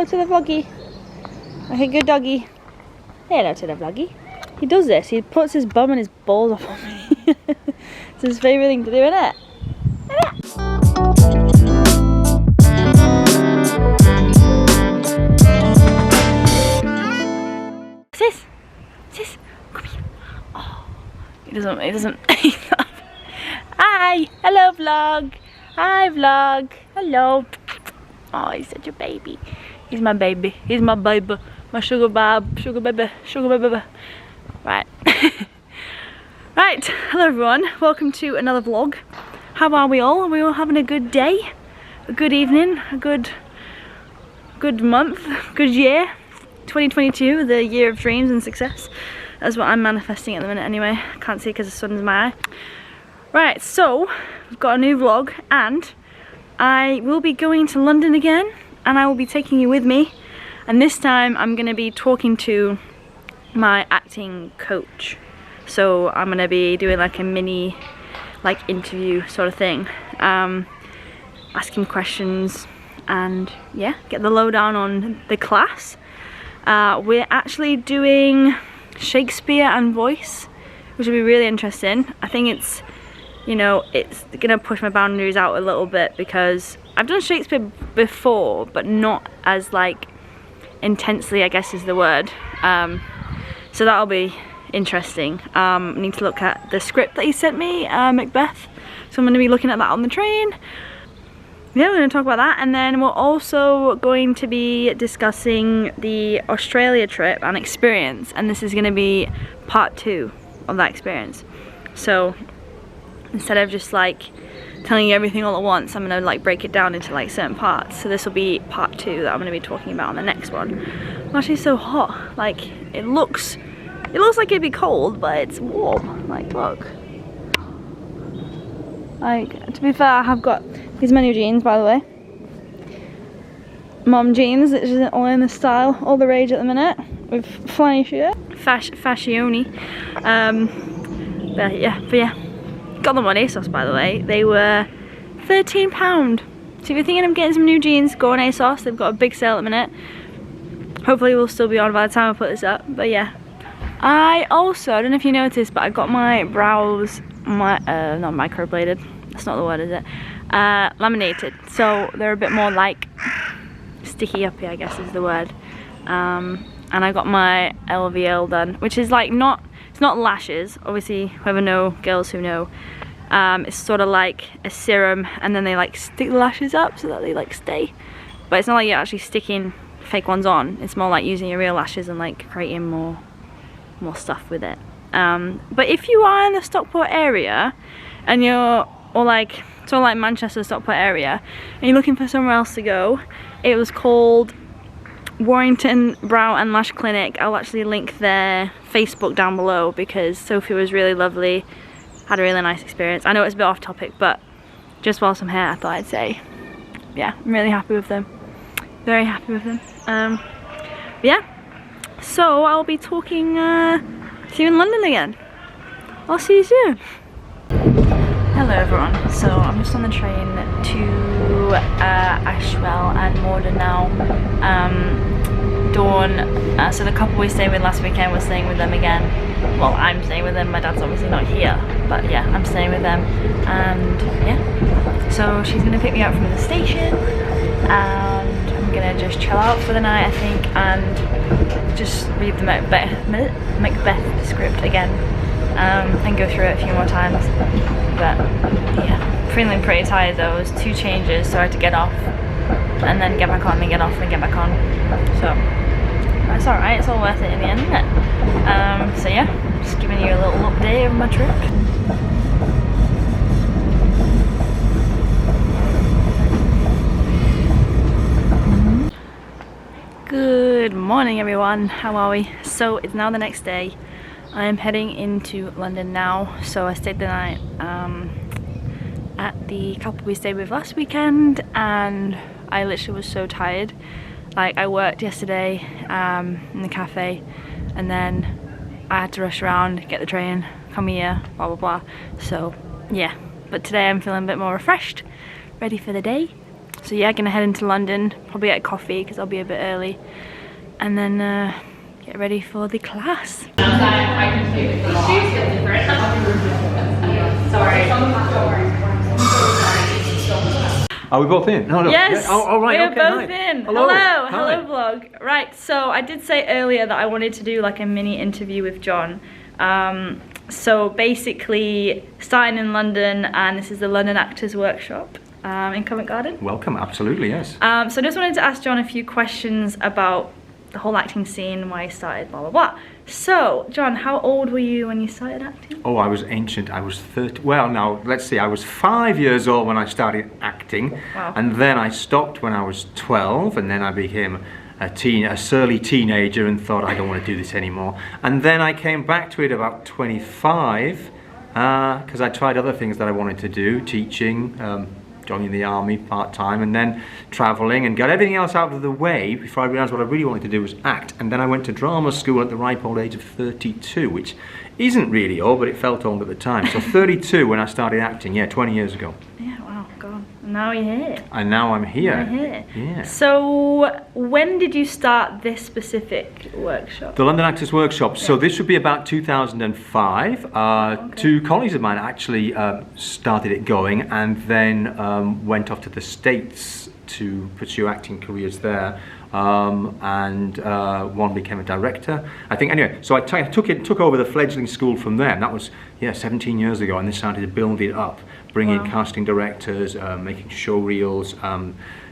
hello to the vloggy. Okay, good doggy. Say hello to the vloggy. He does this, he puts his bum and his balls off on me. It's his favourite thing to do, isn't it? Sis, come here. Oh, he doesn't. Hi, hello vlog. Hi vlog, hello. Oh, he's such a baby. He's my baby, my sugar baby. Right. Right, hello everyone, welcome to another vlog. How are we all? Are we all having a good day? A good evening? A good month? Good year? 2022, the year of dreams and success. That's what I'm manifesting at the minute anyway. Can't see because the sun's in my eye. Right, so we've got a new vlog and I will be going to London again and I will be taking you with me. And this time I'm going to be talking to my acting coach. So I'm going to be doing like a mini interview sort of thing. Asking questions and yeah, get the lowdown on the class. We're actually doing Shakespeare and voice, which will be really interesting. I think it's, you know, it's gonna push my boundaries out a little bit because I've done Shakespeare before, but not as like intensely, I guess is the word. So that'll be interesting. I need to look at the script that he sent me, Macbeth. So I'm gonna be looking at that on the train. Yeah, we're gonna talk about that, and then we're also going to be discussing the Australia trip and experience, and this is gonna be part 2 of that experience. So instead of just like telling you everything all at once, I'm gonna like break it down into like certain parts. So this will be part 2 that I'm gonna be talking about on the next one. I'm actually so hot. Like it looks like it'd be cold, but it's warm. Like look. Like to be fair, I have got these new jeans, by the way. Mom jeans, which is all in the style, all the rage at the minute, with flying shirt. Fashioni. But yeah. Got them on ASOS, by the way. They were £13. So if you're thinking of getting some new jeans, go on ASOS. They've got a big sale at the minute. Hopefully we'll still be on by the time I put this up, but yeah. I also, I don't know if you noticed, but I got my brows, not microbladed, that's not the word, is it? Laminated, so they're a bit more like sticky uppy, I guess is the word. And I got my LVL done, which is like it's not lashes, obviously girls who know, it's sort of like a serum and then they like stick the lashes up so that they like stay, but it's not like you're actually sticking fake ones on. It's more like using your real lashes and like creating more stuff with it. But if you are in the Stockport area and you're like Manchester, Stockport area, and you're looking for somewhere else to go, it was called Warrington Brow and Lash Clinic. I'll actually link their Facebook down below because Sophie was really lovely, had a really nice experience. I know it's a bit off topic, but just whilst I'm here I thought I'd say, yeah, I'm really happy with them. Very happy with them. Yeah, so I'll be talking to you in London again. I'll see you soon. Hello everyone, so I'm just on the train to Ashwell and Morden now. Dawn, so the couple we stayed with last weekend, we're staying with them again. Well, I'm staying with them, my dad's obviously not here, but yeah, I'm staying with them. And yeah, so she's gonna pick me up from the station and I'm gonna just chill out for the night, I think, and just read the Macbeth script again. And go through it a few more times, but yeah, feeling pretty tired though. It was 2 changes, so I had to get off and then get back on and get off and get back on, so that's alright, it's all worth it in the end, isn't it? So yeah, just giving you a little update of my trip. Good morning everyone, how are we? So it's now the next day. I am heading into London now, so I stayed the night at the couple we stayed with last weekend and I literally was so tired. Like I worked yesterday in the cafe and then I had to rush around, get the train, come here, blah blah blah. So yeah, but today I'm feeling a bit more refreshed, ready for the day. So yeah, gonna head into London, probably get coffee because I'll be a bit early, and then get ready for the class. Are we both in? No, no. Yes, yeah. Oh, right. we're Okay, both hi. in. Hello. Hello vlog. Right, so I did say earlier that I wanted to do like a mini interview with Jon. So basically, starting in London, and this is the London Actors Workshop in Covent Garden. Welcome, absolutely, yes. So I just wanted to ask Jon a few questions about the whole acting scene, why you started, blah, blah, blah. So, Jon, how old were you when you started acting? Oh, I was ancient. I was 30. Well, now, let's see. I was 5 years old when I started acting. Wow. And then I stopped when I was 12. And then I became a surly teenager and thought, I don't want to do this anymore. And then I came back to it about 25 because I tried other things that I wanted to do, teaching, joining the army part-time, and then travelling, and got everything else out of the way before I realised what I really wanted to do was act. And then I went to drama school at the ripe old age of 32, which isn't really old, but it felt old at the time. So 32 when I started acting, yeah, 20 years ago. Yeah, wow, God. And now you're here. And now I'm here. You're here. Yeah. So, when did you start this specific workshop? The London Actors Workshop. So this would be about 2005. Okay. Two colleagues of mine actually started it going, and then went off to the States to pursue acting careers there. And one became a director, I think. Anyway, so I took over the fledgling school from there. And that was 17 years ago, and they started to build it up, bringing in casting directors, making show reels.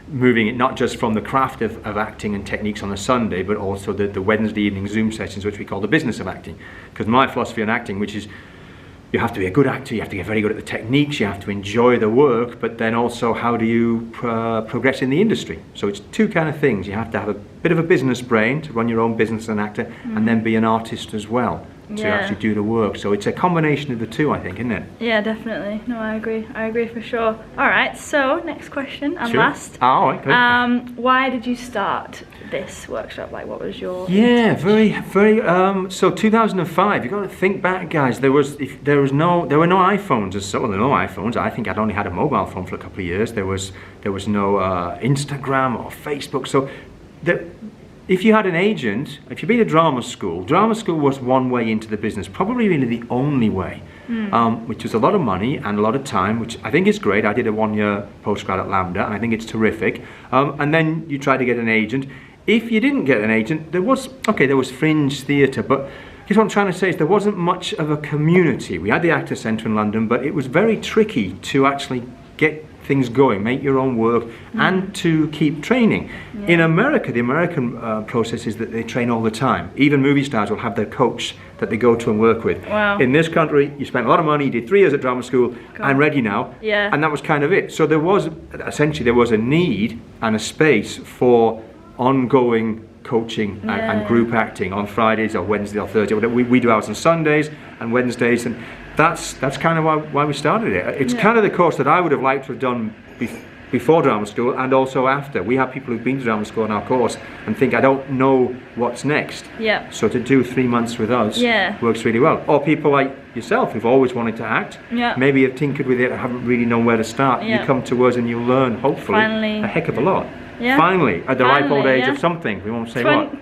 Moving it not just from the craft of acting and techniques on a Sunday, but also the Wednesday evening Zoom sessions, which we call the business of acting. Because my philosophy on acting, which is you have to be a good actor, you have to get very good at the techniques, you have to enjoy the work, but then also how do you progress in the industry? So it's two kind of things. You have to have a bit of a business brain to run your own business as an actor, and then be an artist as well to actually do the work. So it's a combination of the two, I think, isn't it? Yeah, definitely. No, I agree for sure. All right, so next question and last. Oh, all right, good. Why did you start this workshop? Like, what was your... Yeah, very. So 2005. You got to think back, guys. There were no iPhones as such. Well, there were no iPhones. I think I'd only had a mobile phone for a couple of years. There was no Instagram or Facebook. So if you had an agent, if you'd been to drama school was one way into the business, probably really the only way, which was a lot of money and a lot of time, which I think is great. I did a 1-year postgrad at Lambda, and I think it's terrific. And then you try to get an agent. If you didn't get an agent, there was fringe theatre, but here's what I'm trying to say is there wasn't much of a community. We had the Actors Centre in London, but it was very tricky to actually get things going, make your own work, and to keep training. Yeah. In America, the American process is that they train all the time. Even movie stars will have their coach that they go to and work with. Wow. In this country, you spent a lot of money, you did 3 years at drama school, I'm ready now. Yeah. And that was kind of it. So there was a need and a space for ongoing coaching and group acting on Fridays or Wednesday or Thursday. We do ours on Sundays and Wednesdays, and that's kind of why we started it. It's kind of the course that I would have liked to have done before drama school and also after. We have people who've been to drama school in our course and think, I don't know what's next. Yeah. So to do 3 months with us works really well. Or people like yourself who've always wanted to act, maybe have tinkered with it and haven't really known where to start. You come to us and you'll learn, hopefully, a heck of a lot. Yeah. Finally, at the ripe old age of something. We won't say what.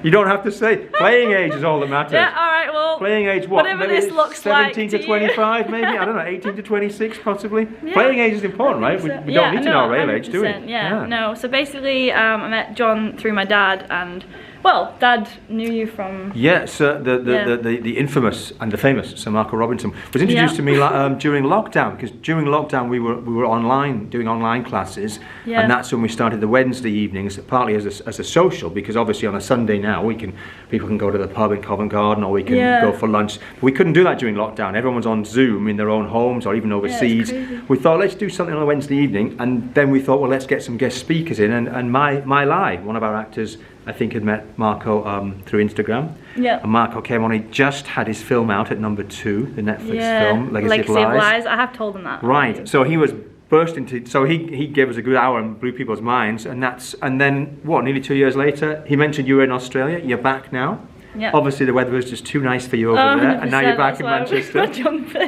You don't have to say. Playing age is all that matters. Yeah, all right, well. Playing age what? Whatever maybe this looks 17 like to 25, maybe? I don't know, 18 to 26, possibly. Yeah. Playing age is important, right? We don't need to know our real age, do we? Yeah, no. So basically, I met Jon through my dad, and well, Dad knew you from... Yes, the infamous and the famous Sir Marco Robinson was introduced to me during lockdown, because during lockdown we were online, doing online classes, and that's when we started the Wednesday evenings, partly as a social, because obviously on a Sunday now people can go to the pub in Covent Garden, or we can go for lunch. But we couldn't do that during lockdown. Everyone's on Zoom in their own homes or even overseas. We thought, let's do something on a Wednesday evening, and then we thought, well, let's get some guest speakers in, and My Lai, one of our actors, I think had met Marco through Instagram. Yeah. And Marco came on, he just had his film out at #2, the Netflix film, Legacy of Lies. I have told him that. Right, so he was burst into, so he gave us a good hour and blew people's minds, and then, nearly 2 years later, he mentioned you were in Australia, you're back now. Yep. Obviously the weather was just too nice for you over there, and now you're back in Manchester.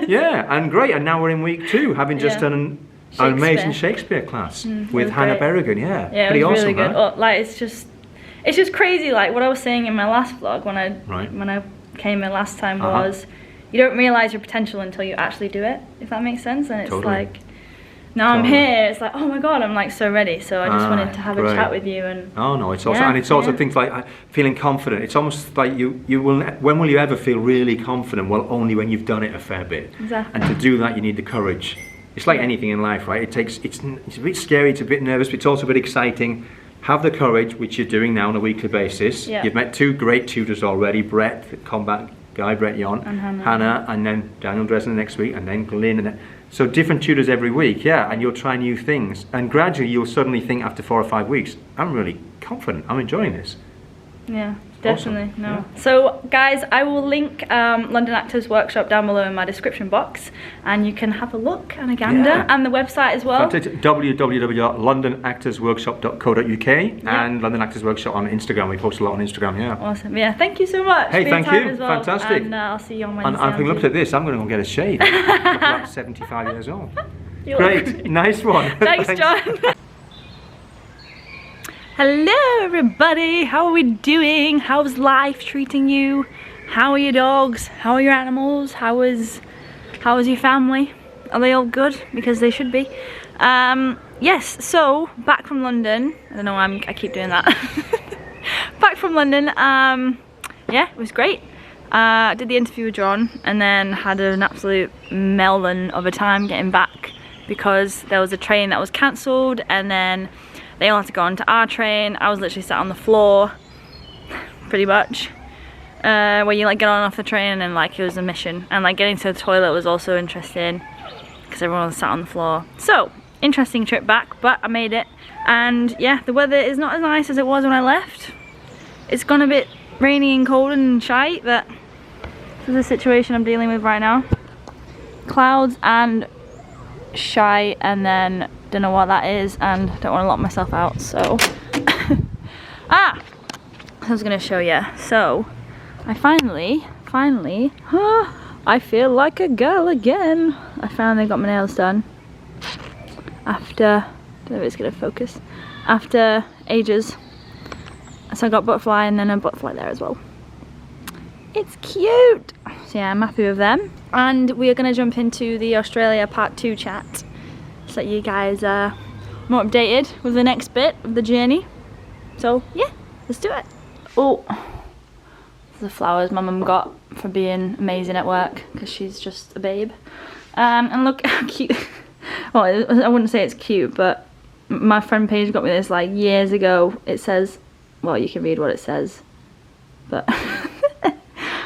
Yeah, and great, and now we're in week 2, having just done An amazing Shakespeare class with Hannah Berrigan. Yeah, yeah, pretty it was awesome, really good. right? Oh, like it's just crazy. Like what I was saying in my last vlog when I came in last time was, you don't realize your potential until you actually do it. If that makes sense. And it's like, now I'm here. It's like, oh my god, I'm like so ready. So I just wanted to have a chat with you. And oh no, it's also and it's also things like feeling confident. It's almost like you will. When will you ever feel really confident? Well, only when you've done it a fair bit. Exactly. And to do that, you need the courage. It's like anything in life, right? It's a bit scary, it's a bit nervous, but it's also a bit exciting. Have the courage, which you're doing now on a weekly basis. Yeah. You've met 2 great tutors already, Brett, the combat guy, Brett Yon, and Hannah, and then Daniel Dresden next week, and then Glyn, and then, so different tutors every week, yeah, and you'll try new things, and gradually you'll suddenly think after 4 or 5 weeks, I'm really confident, I'm enjoying this. Yeah. Definitely, awesome. no. Yeah. So guys, I will link London Actors Workshop down below in my description box, and you can have a look and a gander, and the website as well. www.londonactorsworkshop.co.uk and London Actors Workshop on Instagram. We post a lot on Instagram, yeah. Awesome, yeah. Thank you so much. Hey, for your thank time you. as well. Fantastic. And I'll see you on Wednesday. And having looked at this, I'm going to go get a shave. I'm about 75 years old. Great, nice one. Thanks, John. Hello everybody, how are we doing? How's life treating you? How are your dogs? How are your animals? How is your family? Are they all good? Because they should be. Yes, so back from London. I don't know why I keep doing that. Back from London, yeah, it was great. Did the interview with John and then had an absolute melon of a time getting back because there was a train that was cancelled and then they all had to go onto our train. I was literally sat on the floor, pretty much, where you like get on off the train and like it was a mission. And like getting to the toilet was also interesting because everyone was sat on the floor. So, interesting trip back, but I made it. And yeah, the weather is not as nice as it was when I left. It's gone a bit rainy and cold and shite, but this is the situation I'm dealing with right now. Clouds and shite, and then don't know what that is and don't want to lock myself out, so I was gonna show you. So I finally I feel like a girl again. I finally got my nails done after, don't know if it's gonna focus, after ages. So I got butterfly and then a butterfly there as well. It's cute. So yeah, I'm happy with them. And we are gonna jump into the Australia part 2 chat so that you guys are more updated with the next bit of the journey. So yeah, let's do it. Oh, the flowers my mum got for being amazing at work because she's just a babe. And look how cute. Well, I wouldn't say it's cute, but my friend Paige got me this like years ago. It says, well, you can read what it says, but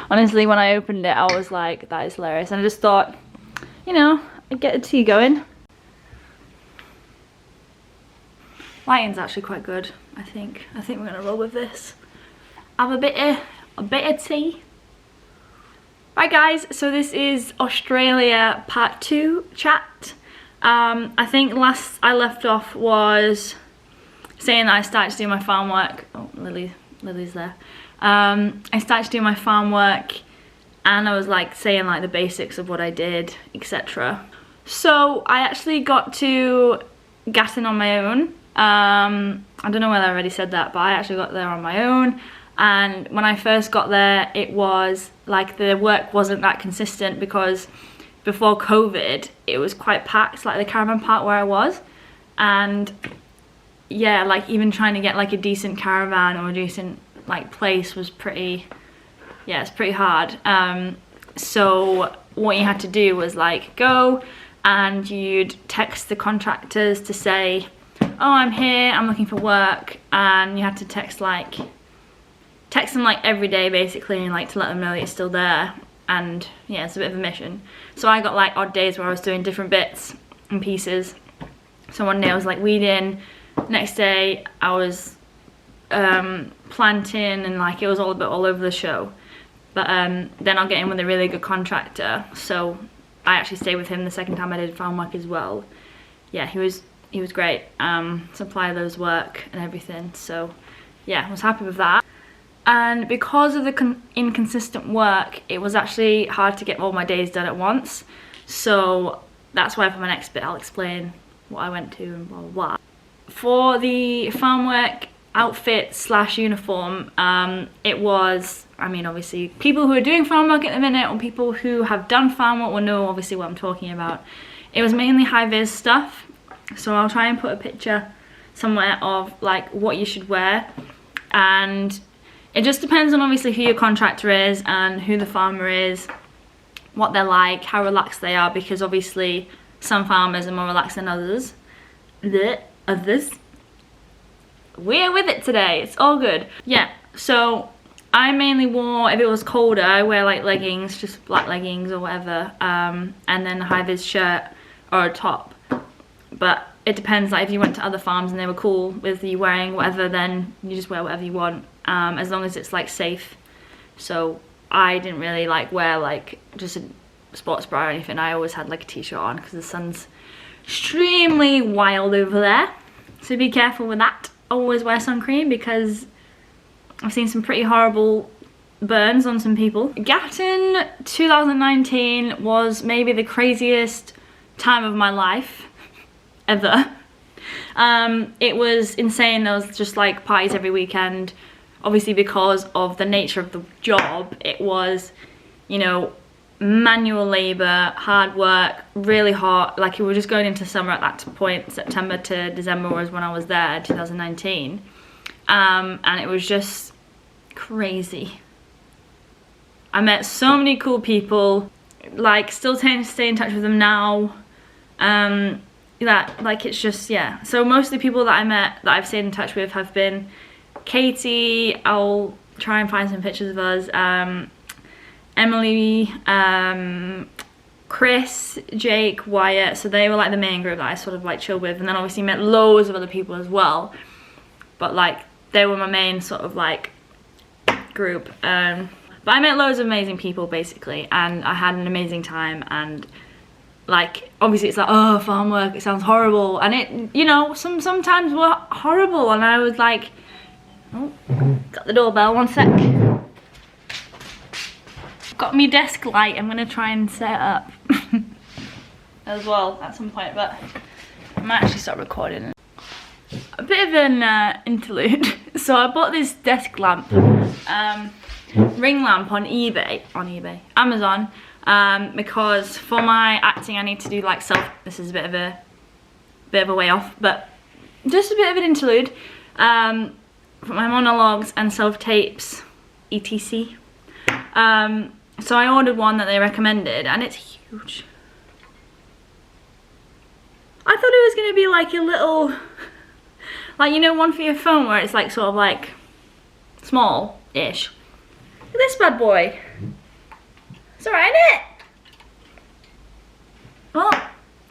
honestly, when I opened it, I was like, that is hilarious. And I just thought, you know, I'd get a tea going. Lighting's actually quite good, I think. I think we're gonna roll with this. Have a bit of tea. Right guys, so this is Australia part 2 chat. I think last I left off was saying that I started to do my farm work. Oh, Lily's there. I started to do my farm work and I was like saying like the basics of what I did, etc. So I actually got to Gatton on my own. I don't know whether I already said that, but I actually got there on my own. And when I first got there, it was like the work wasn't that consistent because before COVID, it was quite packed, like the caravan park where I was. And yeah, like even trying to get like a decent caravan or a decent like place was pretty, yeah, it's pretty hard. So what you had to do was like go and you'd text the contractors to say, oh, I'm here, I'm looking for work. And you had to text them like every day basically, and like to let them know that you're still there. And yeah, it's a bit of a mission. So I got like odd days where I was doing different bits and pieces. So one day I was like weeding, next day I was planting, and like it was all a bit all over the show. But then I'll get in with a really good contractor, so I actually stayed with him the second time I did farm work as well. Yeah, he was great. Supply those work and everything, so yeah, I was happy with that. And because of the inconsistent work, it was actually hard to get all my days done at once. So that's why for my next bit I'll explain what I went to and blah blah blah. For the farm work outfit slash uniform, it was, I mean, obviously people who are doing farm work at the minute or people who have done farm work will know obviously what I'm talking about. It was mainly high-vis stuff, so I'll try and put a picture somewhere of like what you should wear, and it just depends on obviously who your contractor is and who the farmer is, what they're like, how relaxed they are, because obviously some farmers are more relaxed than others. We're with it today, it's all good. Yeah, so I mainly wore, if it was colder, I wear like leggings, just black leggings or whatever, and then a high-vis shirt or a top. But it depends, like if you went to other farms and they were cool with you wearing whatever, then you just wear whatever you want, as long as it's like safe. So I didn't really like wear like just a sports bra or anything. I always had like a t-shirt on because the sun's extremely wild over there, so be careful with that. Always wear sun cream because I've seen some pretty horrible burns on some people. Gatton 2019 was maybe the craziest time of my life ever. It was insane. There was just like parties every weekend. Obviously because of the nature of the job, it was, you know, manual labor, hard work, really hot. Like we were just going into summer at that point. September to December was when I was there, 2019, and it was just crazy. I met so many cool people, like still stay in touch with them now. That like it's just, yeah. So most of the people that I met that I've stayed in touch with have been Katie, I'll try and find some pictures of us, Emily, Chris, Jake, Wyatt, so they were like the main group that I sort of like chilled with, and then obviously met loads of other people as well, but like they were my main sort of like group. But I met loads of amazing people basically, and I had an amazing time. And like obviously it's like, oh, farm work, it sounds horrible, and it, you know, sometimes were horrible, and I was like, oh, got the doorbell, one sec. Got me desk light, I'm gonna try and set it up as well at some point, but I might actually start recording. A bit of an interlude. So I bought this desk lamp, ring lamp on Amazon, because for my acting I need to do like this is a bit of a way off, but just a bit of an interlude, for my monologues and self-tapes, etc. So I ordered one that they recommended, and it's huge. I thought it was going to be like a little, like, you know, one for your phone where it's like sort of like small-ish. Look at this bad boy. It's alright, isn't it? Well,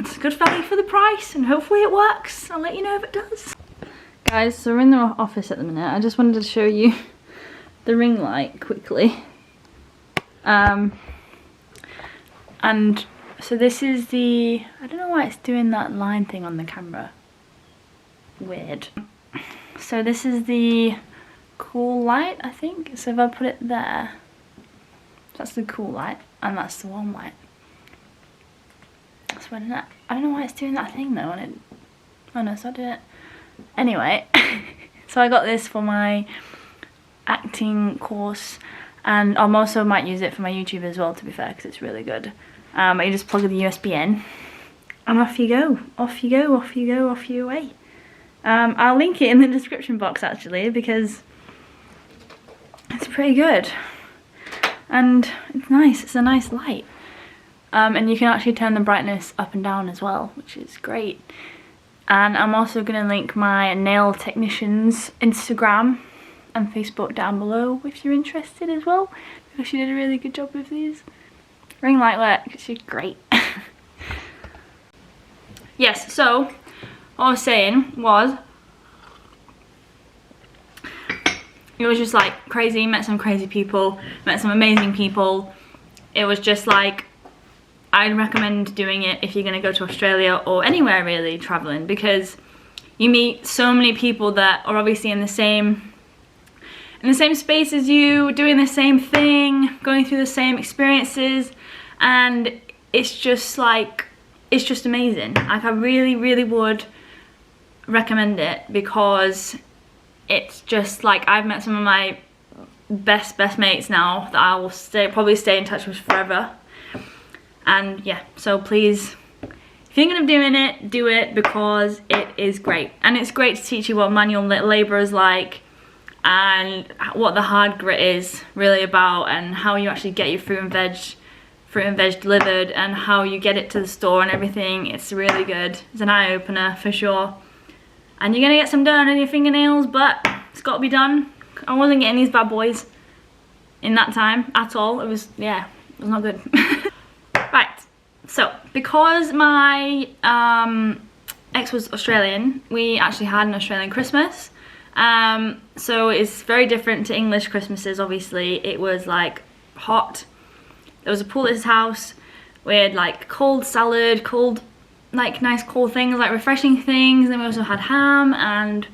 it's a good value for the price, and hopefully it works. I'll let you know if it does. Guys, so we're in the office at the minute. I just wanted to show you the ring light quickly. And so this is the, I don't know why it's doing that line thing on the camera. Weird. So this is the cool light, I think. So if I put it there, that's the cool light, and that's the warm light. So I don't know why it's doing that thing though, and it, oh no, it's not doing it. Anyway, so I got this for my acting course, and I also might use it for my YouTube as well, to be fair, because it's really good. You just plug the USB in, and off you go, off you go, off you go, off you away. I'll link it in the description box actually, because it's pretty good, and it's nice. It's a nice light, and you can actually turn the brightness up and down as well, which is great. And I'm also going to link my nail technician's Instagram and Facebook down below if you're interested as well, because she did a really good job with these. Ring light work, she's great. Yes, so what I was saying was, it was just like crazy, met some crazy people, met some amazing people. It was just like, I'd recommend doing it if you're going to go to Australia or anywhere really traveling, because you meet so many people that are obviously in the same space as you, doing the same thing, going through the same experiences, and it's just like it's just amazing. Like, I really would recommend it, because it's just like, I've met some of my best mates now that I will probably stay in touch with forever. And yeah, so please, if you're gonna be doing it, do it, because it is great. And it's great to teach you what manual labor is like, and what the hard grit is really about, and how you actually get your fruit and veg delivered, and how you get it to the store and everything. It's really good. It's an eye-opener for sure. And you're gonna get some dirt on your fingernails, but it's got to be done. I wasn't getting these bad boys in that time at all. It was, yeah, it was not good. Right, so because my ex was Australian, we actually had an Australian Christmas. So it's very different to English Christmases, obviously. It was like hot. There was a pool at his house. We had like cold salad, cold, like nice cold things, like refreshing things. Then we also had ham and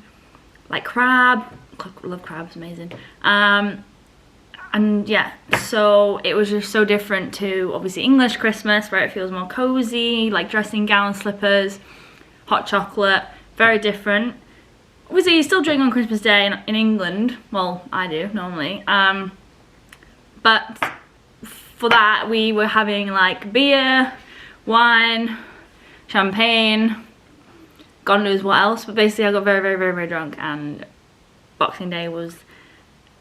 like crab. I love crab, it's amazing. And yeah, so it was just so different to obviously English Christmas, where it feels more cozy, like dressing gown, slippers, hot chocolate, very different. Obviously you still drink on Christmas Day in England, well I do normally, but for that we were having like beer, wine, champagne, God knows what else, but basically I got very drunk, and Boxing Day was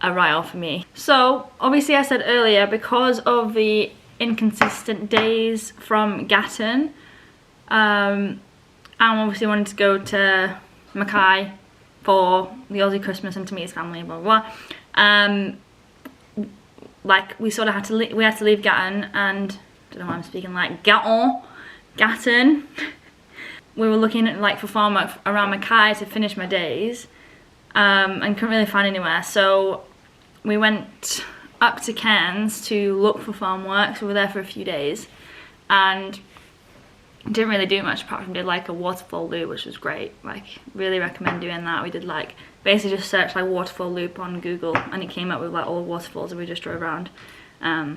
a write-off for me. So obviously I said earlier, because of the inconsistent days from Gatton, I obviously wanted to go to Mackay for the Aussie Christmas and to meet his family and blah blah blah. Like we sort of had to leave Gatton, and I don't know why I'm speaking like Gatton. We were looking at like for farm work around Mackay to finish my days, and couldn't really find anywhere, so we went up to Cairns to look for farm work. So we were there for a few days and didn't really do much apart from did like a waterfall loop, which was great. Like really recommend doing that. We did like basically just searched like waterfall loop on Google, and it came up with like all the waterfalls that we just drove around. I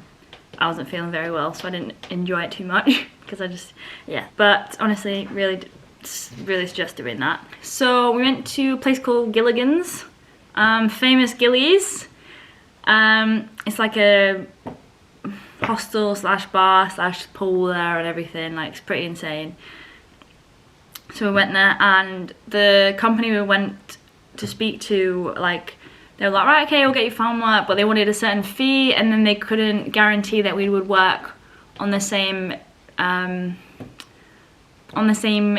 wasn't feeling very well, so I didn't enjoy it too much because I just, yeah. But honestly, really suggest doing that. So we went to a place called Gilligan's, famous Gillies. It's like a hostel slash bar slash pool there and everything. Like it's pretty insane. So we went there, and the company we went to speak to, like, they were like, right, okay, we'll get you farm work, but they wanted a certain fee, and then they couldn't guarantee that we would work on the same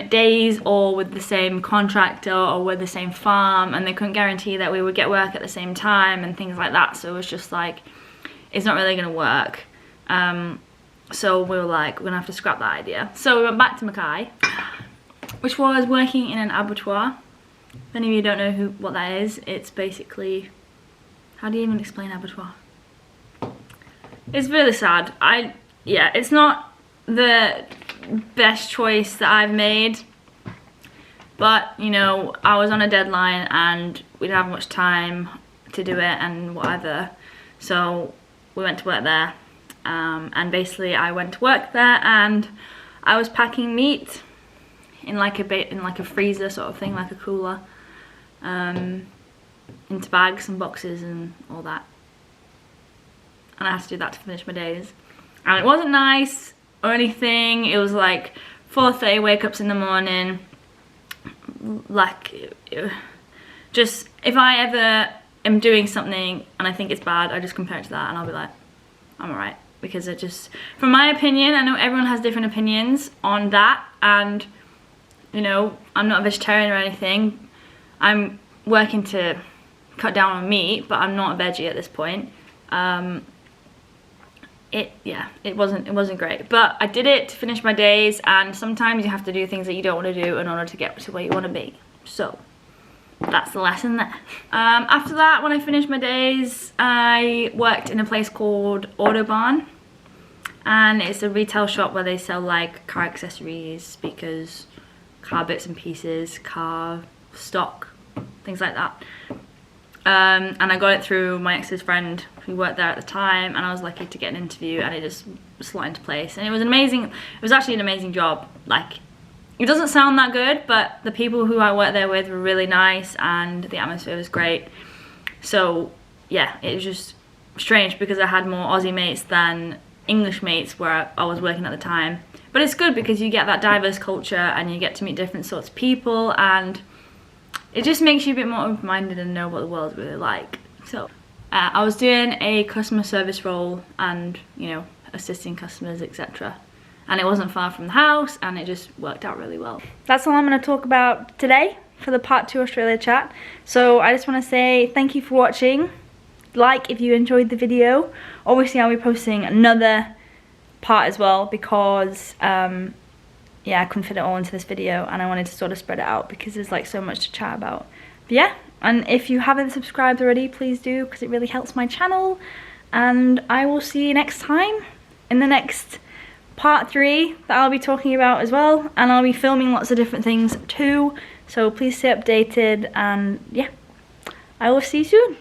days or with the same contractor or with the same farm, and they couldn't guarantee that we would get work at the same time and things like that. So it was just like, it's not really gonna work. So we were like, we're gonna have to scrap that idea. So we went back to Mackay, which was working in an abattoir. If any of you don't know what that is, it's basically, how do you even explain abattoir? It's really sad. Yeah, it's not the best choice that I've made, but you know, I was on a deadline and we didn't have much time to do it and whatever, so we went to work there. And basically I went to work there and I was packing meat in like a freezer sort of thing, like a cooler, into bags and boxes and all that. And I had to do that to finish my days. And it wasn't nice or anything. It was like 4:30 wake-ups in the morning. Like, just, if I ever am doing something and I think it's bad, I just compare it to that and I'll be like, I'm alright. Because it just, from my opinion, I know everyone has different opinions on that, and you know, I'm not a vegetarian or anything. I'm working to cut down on meat, but I'm not a veggie at this point. It wasn't great, but I did it to finish my days, and sometimes you have to do things that you don't want to do in order to get to where you want to be. So that's the lesson there. After that, when I finished my days, I worked in a place called Autobahn, and it's a retail shop where they sell like car accessories, speakers, car bits and pieces, car stock, things like that. and I got it through my ex's friend who worked there at the time, and I was lucky to get an interview, and it just slot into place. And it was amazing. It was actually an amazing job. Like, it doesn't sound that good, but the people who I worked there with were really nice, and the atmosphere was great. So yeah, it was just strange because I had more Aussie mates than English mates where I was working at the time. But it's good because you get that diverse culture and you get to meet different sorts of people, and it just makes you a bit more open-minded and know what the world's really like. So I was doing a customer service role and, you know, assisting customers, etc. And it wasn't far from the house, and it just worked out really well. That's all I'm going to talk about today for the part 2 Australia chat. So I just want to say thank you for watching. Like if you enjoyed the video. Obviously I'll be posting another part as well because yeah, I couldn't fit it all into this video, and I wanted to sort of spread it out because there's like so much to chat about. But yeah, and if you haven't subscribed already, please do, because it really helps my channel. And I will see you next time in the next part 3 that I'll be talking about as well, and I'll be filming lots of different things too, so please stay updated, and yeah, I will see you soon.